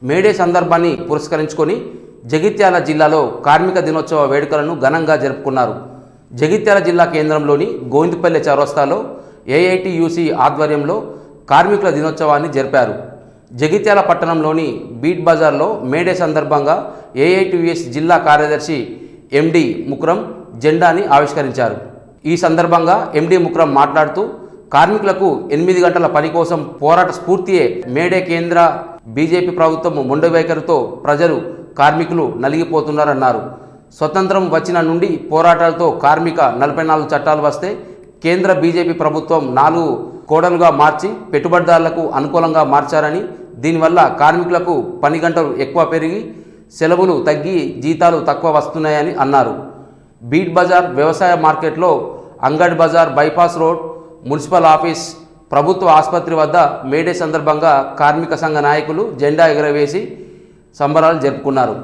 May Day సందర్భాన్ని పురస్కరించుకొని జగిత్యాల జిల్లాలో కార్మిక దినోత్సవ వేడుకలను ఘనంగా జరుపుకున్నారు. జగిత్యాల జిల్లా కేంద్రంలోని గోవిందపల్లె చౌరస్తాలో ఏఐటియుసి ఆధ్వర్యంలో కార్మికుల దినోత్సవాన్ని జరిపారు. జగిత్యాల పట్టణంలోని బీట్ బజార్లో మేడే సందర్భంగా ఏఐటియుసి జిల్లా కార్యదర్శి ఎండి ముక్రం జెండాని ఆవిష్కరించారు. ఈ సందర్భంగా ఎండి ముక్రం మాట్లాడుతూ కార్మికులకు 8 గంటల పని కోసం పోరాట స్ఫూర్తియే మేడే కేంద్ర బీజేపీ ప్రభుత్వం మొండి వైఖరితో ప్రజలు కార్మికులు నలిగిపోతున్నారన్నారు. స్వతంత్రం వచ్చిన నుండి పోరాటాలతో కార్మిక 44 చట్టాలు వస్తే కేంద్ర బీజేపీ ప్రభుత్వం 4 కోడలుగా మార్చి పెట్టుబడిదారులకు అనుకూలంగా మార్చారని, దీనివల్ల కార్మికులకు పని గంటలు ఎక్కువ పెరిగి సెలవులు తగ్గి జీతాలు తక్కువ వస్తున్నాయని అన్నారు. బీట్ బజార్ వ్యవసాయ మార్కెట్లో అంగడ్ బజార్ బైపాస్ రోడ్ మున్సిపల్ ఆఫీస్ ప్రభుత్వ ఆసుపత్రి వద్ద మేడే సందర్భంగా కార్మిక సంఘ నాయకులు జెండా ఎగరవేసి సంబరాలు జరుపుకున్నారు.